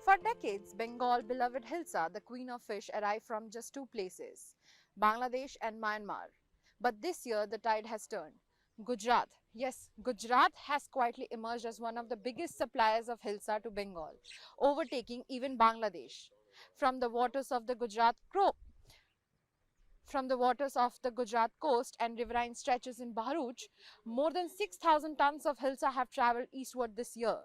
For decades, Bengal beloved Hilsa, the queen of fish, arrived from just two places, Bangladesh and Myanmar. But this year, the tide has turned. Gujarat, yes, Gujarat has quietly emerged as one of the biggest suppliers of Hilsa to Bengal, overtaking even Bangladesh. From the waters of the from the waters of the Gujarat coast and riverine stretches in Bharuch, more than 6,000 tons of Hilsa have traveled eastward this year.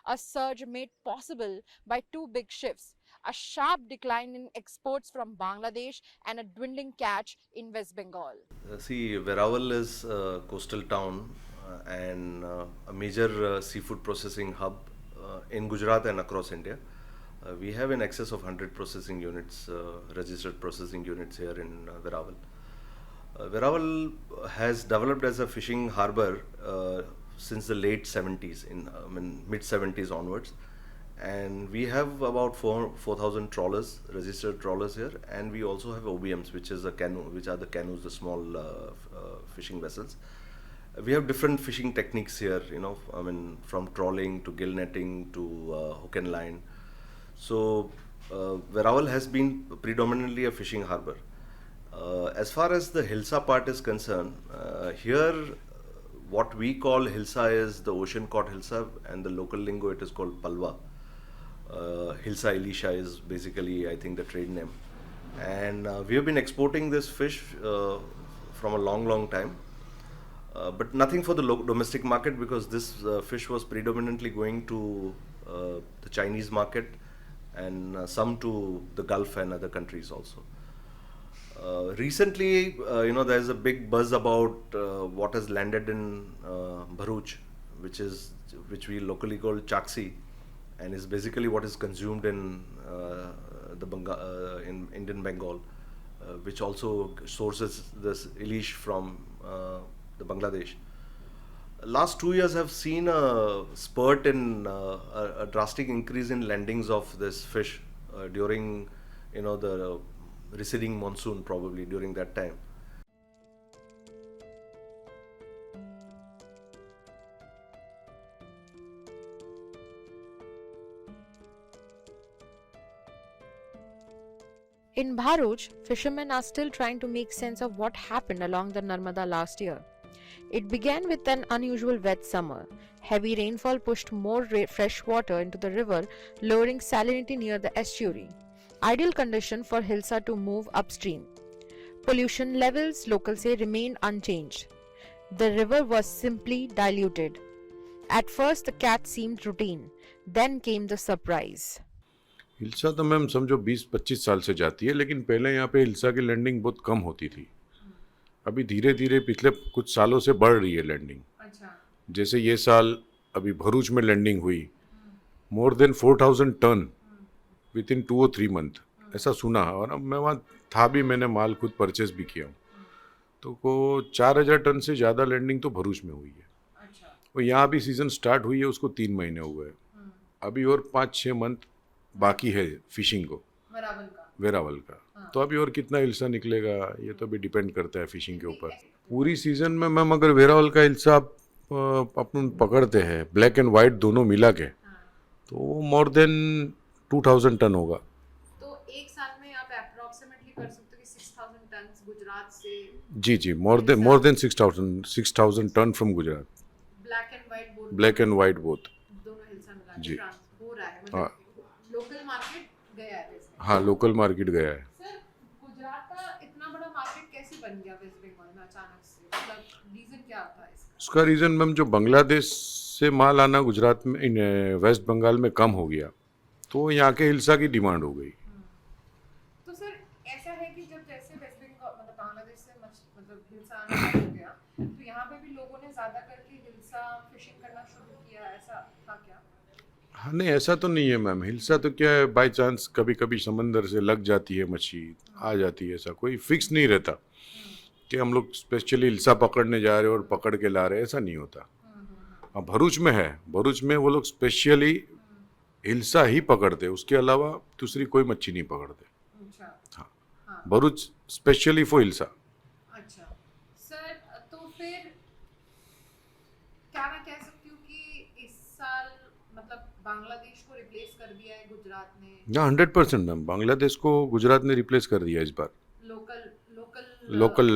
A surge made possible by two big shifts, a sharp decline in exports from Bangladesh and a dwindling catch in West Bengal. See, Verawal is a coastal town and a major seafood processing hub in Gujarat and across India. We have in excess of 100 processing units, registered processing units here in Verawal. Verawal has developed as a fishing harbor since the late 70s, mid 70s onwards, and we have about 4,000 trawlers, registered trawlers here, and we also have OBMs, which is a canoe, which are the canoes, the small fishing vessels. We have different fishing techniques here, from trawling to gill netting to hook and line. So, Verawal has been predominantly a fishing harbor. As far as the Hilsa part is concerned, here what we call Hilsa is the ocean cod Hilsa, and the local lingo it is called Palwa. Hilsa Elisha is basically, I think, the trade name. And we have been exporting this fish from a long, long time. But nothing for the domestic market, because this fish was predominantly going to the Chinese market and some to the Gulf and other countries also. Recently, there is a big buzz about what has landed in Bharuch, which we locally call chaksi, and is basically what is consumed in in Indian Bengal, which also sources this Ilish from the Bangladesh. Last 2 years have seen a spurt in a drastic increase in landings of this fish during the receding monsoon, probably during that time. In Bharuch, fishermen are still trying to make sense of what happened along the Narmada last year. It began with an unusual wet summer. Heavy rainfall pushed more fresh water into the river, lowering salinity near the estuary. Ideal condition for Hilsa to move upstream. Pollution levels, locals say, remained unchanged. The river was simply diluted. At first, the catch seemed routine. Then came the surprise. Hilsa तो ma'am समझो 20-25 साल से जाती है, लेकिन पहले यहाँ पे हिल्सा की लैंडिंग बहुत कम होती थी. अभी धीरे धीरे पिछले कुछ सालों से बढ़ रही है लैंडिंग. जैसे ये साल अभी भरूच में लैंडिंग हुई, more than 4,000 ton within 2 और 3 मंथ, ऐसा सुना. और अब मैं वहाँ था भी, मैंने माल खुद परचेस भी किया हूँ. तो को 4,000 टन से ज़्यादा लैंडिंग तो भरूच में हुई है. और यहाँ भी सीज़न स्टार्ट हुई है, उसको 3 महीने हुए हैं. अभी और 5-6 मंथ बाकी है फिशिंग को, वेरावल का. तो अभी और कितना हिल्सा निकलेगा ये तो भी डिपेंड करता है फिशिंग के ऊपर. पूरी सीजन में मैम अगर वेरावल का हिल्सा अपन पकड़ते हैं ब्लैक एंड वाइट दोनों मिला के, तो मोर देन 2,000 टन होगा. तो एक साल में आप अप्रोक्सीमेटली कर सकते हो कि 6,000 टन गुजरात से. जी, more than 6,000 ton from Gujarat. Black and white both दोनों हिल्सा मिला जी. हो रहा है, हाँ, लोकल मार्केट गया है. हाँ, लोकल मार्केट गया है. सर, गुजरात का इतना बड़ा मार्केट कैसे बन गया वेस्ट बंगाल में अचानक से? मतलब रीजन क्या था इसका? उसका रीज़न मैम जो बांग्लादेश से माल आना गुजरात में इन वेस्ट बंगाल में कम हो गया, तो यहाँ के हिल्सा की डिमांड हो गई. तो सर ऐसा है कि जब जैसे वेस्ट बंगाल मतलब बांग्लादेश से मतलब हिल्सा आना शुरू हो गया, तो यहाँ पे भी लोगों ने ज्यादा करके हिल्सा फिशिंग करना शुरू किया, ऐसा था क्या? हाँ, नहीं ऐसा तो नहीं है मैम. हिल्सा तो क्या है, बाई चांस कभी कभी समंदर से लग जाती है मच्छी, आ जाती है. ऐसा कोई फिक्स नहीं रहता कि हम लोग स्पेशली हिल्सा पकड़ने जा रहे हैं और पकड़ के ला रहे हैं, ऐसा नहीं होता. हाँ, भरूच में है. भरूच में वो लोग स्पेशली हिल्सा ही पकड़ते, उसके अलावा दूसरी कोई मच्छी नहीं पकड़ते. हाँ, भरूच स्पेशली फॉर हिल्सा. अच्छा सर, क्या मैं कह सकती हूँ कि इस साल मतलब बांग्लादेश को रिप्लेस कर दिया है गुजरात ने? हाँ 100% मैम, बांग्लादेश को गुजरात ने रिप्लेस कर दिया इस बार लोकल लोकल लोकल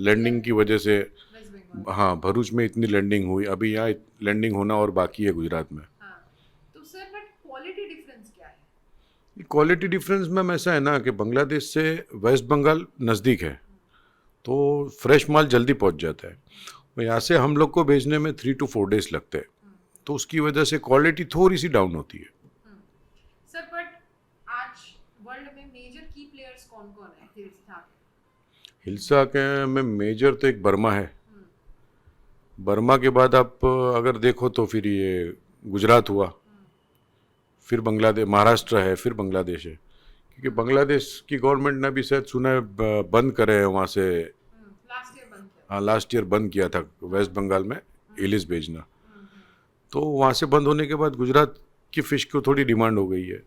लैंडिंग की वजह से। वेस्ट बंगाल। हाँ, भरूच में इतनी लैंडिंग हुई, अभी यहाँ लैंडिंग होना और बाकी है गुजरात में। हाँ, तो सर बट क्वालिटी डिफरेंस क्या है? क्वालिटी डिफरेंस मैम ऐसा है ना कि बांग्लादेश से वेस्ट बंगाल नज़दीक है, तो फ्रेश माल जल्दी पहुंच जाता है। और यहाँ से हम लोग को भेजने में 3 to 4 डेज लगते हैं, तो उसकी वजह से क्वालिटी थोड़ी सी डाउन होती है। सर बट आज वर्ल्ड में मेजर की प्लेयर्स कौन कौन है हिल्सा के? हिल्सा के में मेजर तो एक बर्मा है, बर्मा के बाद आप अगर देखो तो फिर ये गुजरात हुआ, फिर बांग्लादेश, महाराष्ट्र है, फिर बांग्लादेश है। क्योंकि बांग्लादेश की गवर्नमेंट ने भी शायद सुना है बंद करे हैं वहाँ से। लास्ट ईयर बंद किया। हाँ, लास्ट ईयर बंद किया था वेस्ट बंगाल में इलिस भेजना, तो वहाँ से बंद होने के बाद गुजरात की फ़िश को थोड़ी डिमांड हो गई है।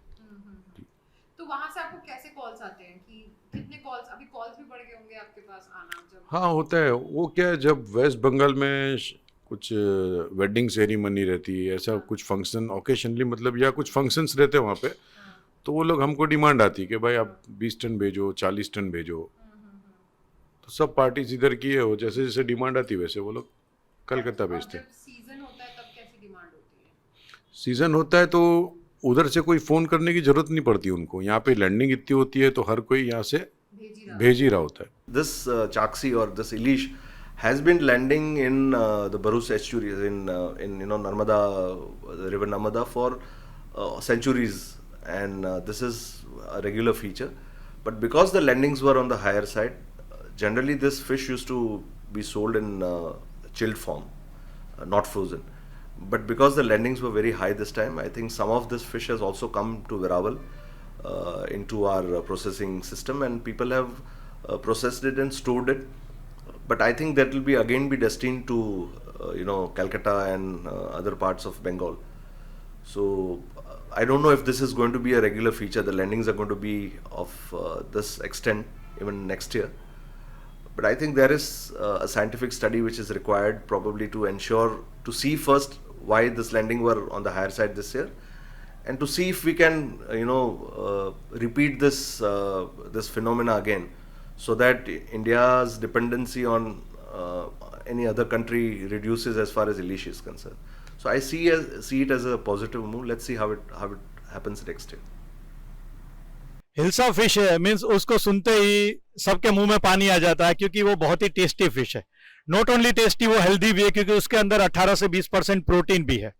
तो वहाँ से आपको कैसे कॉल्स आते हैं कि कितने कॉल्स, अभी कॉल्स भी बढ़ गए होंगे आपके पास आना जब? हाँ होता है, वो क्या है, जब वेस्ट बंगाल में कुछ वेडिंग सेरेमनी रहती है, ऐसा कुछ फंक्शन ओकेशनली, मतलब या कुछ फंक्शंस रहते हैं वहाँ पे, तो वो लोग हमको डिमांड आती है कि भाई आप 20 टन भेजो, 40 टन भेजो। तो सब पार्टीज इधर की है, वो जैसे जैसे डिमांड आती है वैसे वो लोग कलकत्ता भेजते हैं। जब सीजन होता है तब कैसी डिमांड होती है? सीज़न होता है तो उधर से कोई फ़ोन करने की ज़रूरत नहीं पड़ती उनको, यहाँ पे लैंडिंग इतनी होती है तो हर कोई यहाँ से भेज ही रहा होता है। This Chaksi or this Ilish has been landing in the Bharuch estuaries in Narmada, the river Narmada for centuries, and this is a regular feature. But because the landings were on the higher side, generally this fish used to be sold in chilled form, not frozen. But because the landings were very high this time, I think some of this fish has also come to Veraval into our processing system, and people have processed it and stored it. But I think that will be again be destined to Calcutta and other parts of Bengal. So I don't know if this is going to be a regular feature. The landings are going to be of this extent even next year. But I think there is a scientific study which is required probably to ensure, to see first why this landing were on the higher side this year, and to see if we can repeat this phenomena again, so that India's dependency on any other country reduces as far as Ilish is concerned. So I see it as a positive move. Let's see how it happens next year. Hilsa fish है means उसको सुनते ही सबके मुंह में पानी आ जाता है, क्योंकि वो बहुत ही टेस्टी फिश है। नॉट ओनली टेस्टी, वो हेल्दी भी है, क्योंकि उसके अंदर 18 से 20% प्रोटीन भी है।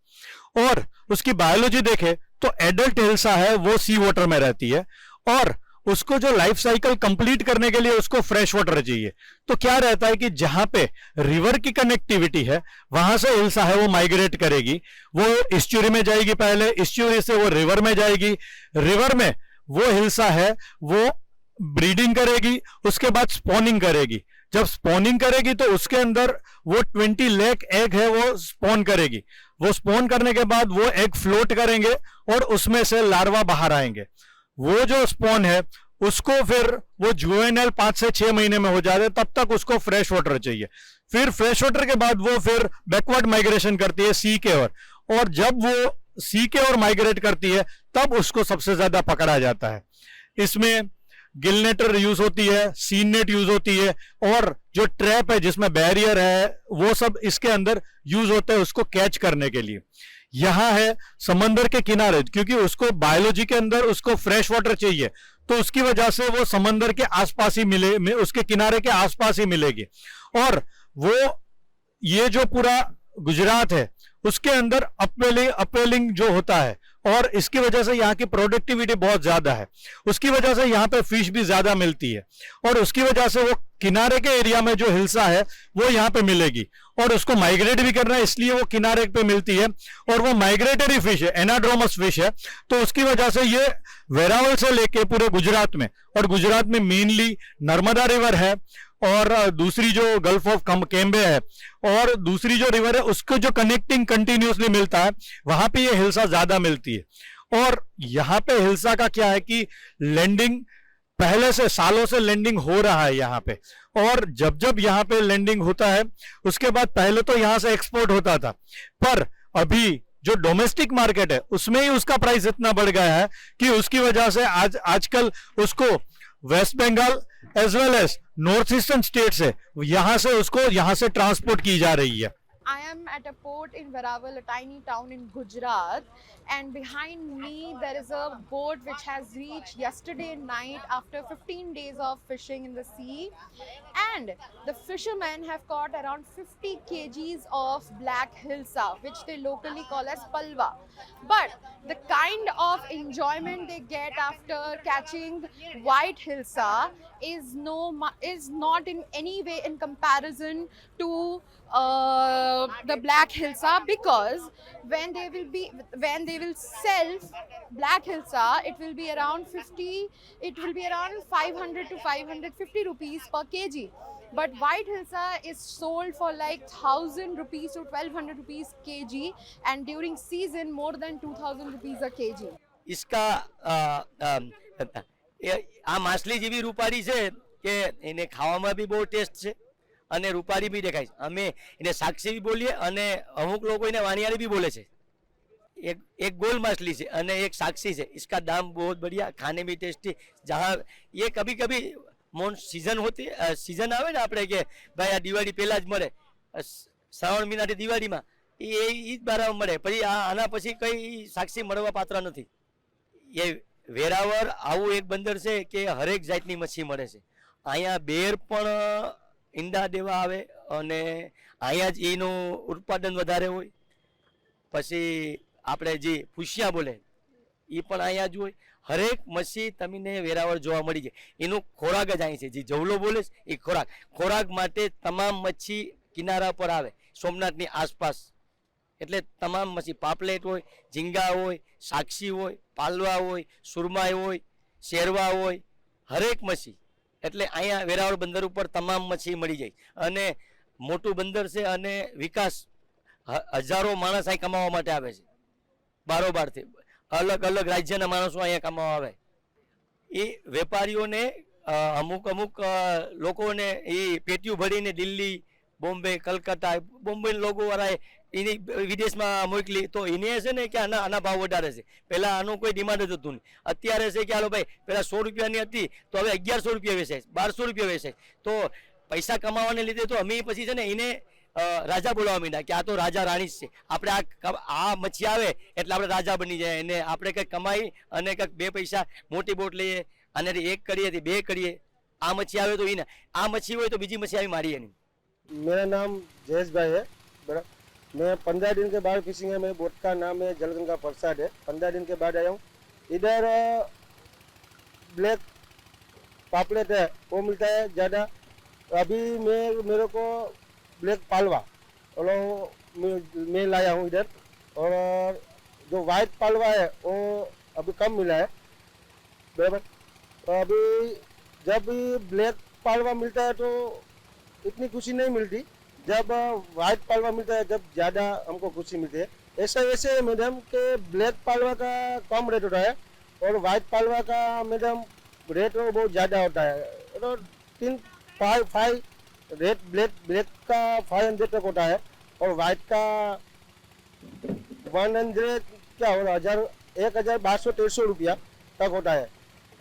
और उसकी बायोलॉजी देखे तो एडल्ट हिल्सा है वो सी वाटर में रहती है, और उसको जो लाइफ साइकिल कंप्लीट करने के लिए उसको फ्रेश वाटर चाहिए। तो क्या रहता है कि जहां पे रिवर की कनेक्टिविटी है वहां से हिल्सा है वो माइग्रेट करेगी, वो इस्च्यूरी में जाएगी, पहले इस्च्यूरी से वो रिवर में जाएगी, रिवर में वो हिल्सा है वो ब्रीडिंग करेगी, उसके बाद स्पॉनिंग करेगी। जब स्पॉनिंग करेगी तो उसके अंदर वो 20 लाख एग है वो स्पॉन करेगी। वो स्पॉन करने के बाद वो एग फ्लोट करेंगे और उसमें से लार्वा बाहर आएंगे। वो जो स्पॉन है उसको फिर वो जुवेनाइल 5 से 6 महीने में हो जाते हैं, तब तक उसको फ्रेश वाटर चाहिए। फिर फ्रेश वाटर के बाद वो फिर बैकवर्ड माइग्रेशन करती है सी के ओर, और जब वो सी के ओर माइग्रेट करती है तब उसको सबसे ज्यादा पकड़ा जाता है। इसमें गिलनेटर यूज होती है, सीन नेट यूज होती है, और जो ट्रैप है जिसमें बैरियर है वो सब इसके अंदर यूज होते हैं उसको कैच करने के लिए। यहां है समंदर के किनारे, क्योंकि उसको बायोलॉजी के अंदर उसको फ्रेश वाटर चाहिए, तो उसकी वजह से वो समंदर के आसपास ही मिले, उसके किनारे के आसपास ही मिलेगी। और वो ये जो पूरा गुजरात है उसके अंदर अपवेलिंग जो होता है, और इसकी वजह से यहाँ की प्रोडक्टिविटी बहुत ज्यादा है, उसकी वजह से यहाँ पे फिश भी ज्यादा मिलती है, और उसकी वजह से वो किनारे के एरिया में जो हिल्सा है वो यहाँ पे मिलेगी, और उसको माइग्रेट भी करना है इसलिए वो किनारे पे मिलती है, और वो माइग्रेटरी फिश है, एनाड्रोमस फिश है। तो उसकी वजह से ये वेरावल से लेके पूरे गुजरात में, और गुजरात में मेनली नर्मदा रिवर है, और दूसरी जो गल्फ ऑफ केम्बे है, और दूसरी जो रिवर है उसको जो कनेक्टिंग कंटिन्यूसली मिलता है, वहां पे ये हिल्सा ज्यादा मिलती है। और यहाँ पे हिल्सा का क्या है कि लैंडिंग पहले से सालों से लैंडिंग हो रहा है यहाँ पे, और जब जब यहाँ पे लैंडिंग होता है उसके बाद पहले तो यहाँ से एक्सपोर्ट होता था, पर अभी जो डोमेस्टिक मार्केट है उसमें ही उसका प्राइस इतना बढ़ गया है कि उसकी वजह से आजकल उसको West Bengal as well as north eastern state से यहाँ से उसको यहाँ से ट्रांसपोर्ट की जा रही है। I am at a port in Verawal, a tiny town in Gujarat, and behind me there is a boat which has reached yesterday night after 15 days of fishing in the sea, and the fishermen have caught around 50 kgs of black hilsa, which they locally call as palwa. But the kind of enjoyment they get after catching white hilsa is not in any way in comparison to the black hilsa, because when they will sell black hilsa, it will be around 500 to 550 rupees per kg, but white hilsa is sold for like 1000 rupees to 1200 rupees kg, and during season more than 2000 rupees a kg. इसका આ માછલી જેવી રૂપારી છે કે એને ખાવામાં બી બહુ test છે અને રૂપારી બી દેખાય છે. અમે એને સાક્ષી બી બોલીએ અને અમુક લોકો એને વાણિયારી બી બોલે છે. एक गोल मछली से અને एक साक्षी से. इसका दाम बहुत बढ़िया, खाने में टेस्टी. जहाँ ये कभी कभी सीजन होती सीजन आवे ને આપણે કે ભાઈ આ દિવાળી પહેલા જ મળે, શ્રાવણ મહિનાથી દિવાળીમાં એ જ બારામાં મળે, પછી આના પછી કઈ સાક્ષી મળવા પાત્ર નથી. એ વેરાવળ આવું એક બંદર છે કે હરેક જાતની મચ્છી મળે છે. અહીંયા બેર પણ ઈંડા દેવા આવે અને અહીંયા જ એનું ઉત્પાદન વધારે હોય. પછી આપણે જે પૂછિયા બોલે એ પણ અહીંયા જ હોય. હરેક મચ્છી તમને વેરાવળ જોવા મળી જાય. એનું ખોરાક જ અહીં છે. જે જવલો બોલે એ ખોરાક માટે તમામ મચ્છી કિનારા પર આવે સોમનાથની આસપાસ. એટલે તમામ મચ્છી પાપલેટ હોય, ઝીંગા હોય, સાક્ષી હોય, પાલવા હોય, સુરમાઈ હોય, શેરવા હોય, હરેક મચ્છી. એટલે અહીંયા વેરાવળ બંદર ઉપર તમામ મચ્છી મળી જાય. અને મોટું બંદર છે અને વિકાસ હજારો માણસ અહીં કમાવા માટે આવે છે. બારોબારથી અલગ અલગ રાજ્યના માણસો અહીંયા કમાવા આવે. એ વેપારીઓને અમુક લોકોને એ પેટીઓ ભરીને દિલ્હી, બોમ્બે, કલકત્તા, બોમ્બે લોકોવાળાએ એની વિદેશમાં મોકલી, તો એને છે ને કે આના ભાવ વધારે છે. પહેલાં આનું કોઈ ડિમાન્ડ જ હતું નહીં. અત્યારે છે કે હાલો ભાઈ પહેલાં 100 રૂપિયાની હતી તો હવે 1100 રૂપિયા વેચાય, 1200 રૂપિયા વેચાય. તો પૈસા કમાવાને લીધે તો અમે પછી છે ને એને રાજા બોલાવવા માંડ્યા કે આ તો રાજા રાણી જ છે. આપણે આ મચ્છી આવે એટલે આપણે રાજા બની જાય. એને આપણે કંઈક કમાઈ અને કંઈક 2 પૈસા મોટી બોટ લઈએ અને 1 કરીએ 2 કરીએ. આ મચ્છી આવે તો એને, આ મચ્છી હોય તો બીજી મચ્છી આવી મારીએ નહીં. मेरा नाम जयेश भाई है. बड़ा मैं 15 दिन के बाद फिशिंग है. मेरे बोट का नाम है जलगंगा प्रसाद है. 15 दिन के बाद आया हूँ. इधर ब्लैक पापलेट है वो मिलता है ज़्यादा. अभी मेरे को ब्लैक पालवा और मैं लाया हूँ इधर. और जो वाइट पालवा है वो अभी कम मिला है बराबर. तो अभी जब ब्लैक पालवा मिलता है तो इतनी खुशी नहीं मिलती. जब वाइट पालवा मिलता है जब ज़्यादा हमको खुशी मिलती है. ऐसा वैसे है मैडम कि ब्लैक पालवा का कम रेट होता है और वाइट पालवा का मैडम रेट बहुत ज़्यादा होता है. तो 5 रेट ब्लैक का 500 तक होता है और वाइट का 100 क्या हो 1200-1300 रुपया तक होता है.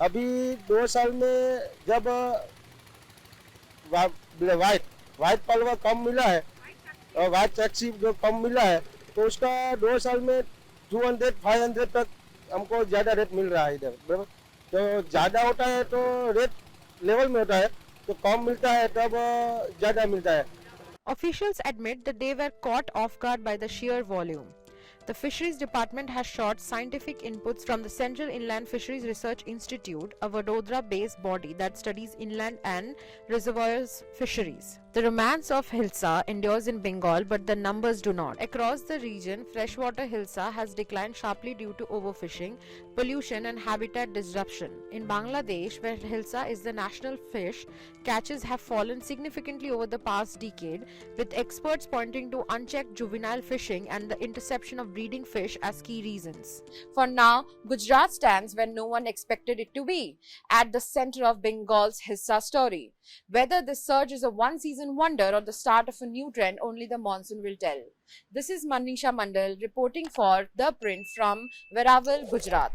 अभी 2 साल में जब वाइट पालवा कम मिला है और वाइट टैक्सी जो कम मिला है तो उसका 2 साल में 200-500 तक हमको ज़्यादा रेट मिल रहा है इधर बराबर. तो ज़्यादा होता है तो रेट लेवल में होता है, तो कम मिलता है तब ज़्यादा मिलता है. Officials admit that they were caught off guard by the sheer volume. The Fisheries Department has sought scientific inputs from the Central Inland Fisheries Research Institute, a Vadodara-based body that studies inland and reservoirs fisheries. The romance of Hilsa endures in Bengal, but the numbers do not. Across the region, freshwater Hilsa has declined sharply due to overfishing, pollution, and habitat disruption. In Bangladesh, where Hilsa is the national fish, catches have fallen significantly over the past decade, with experts pointing to unchecked juvenile fishing and the interception of breeding fish as key reasons. For now, Gujarat stands where no one expected it to be, at the center of Bengal's Hilsa story. Whether this surge is a one-season wonder or the start of a new trend, only the monsoon will tell. This is Manisha Mandal reporting for The Print from Veeraval, Gujarat.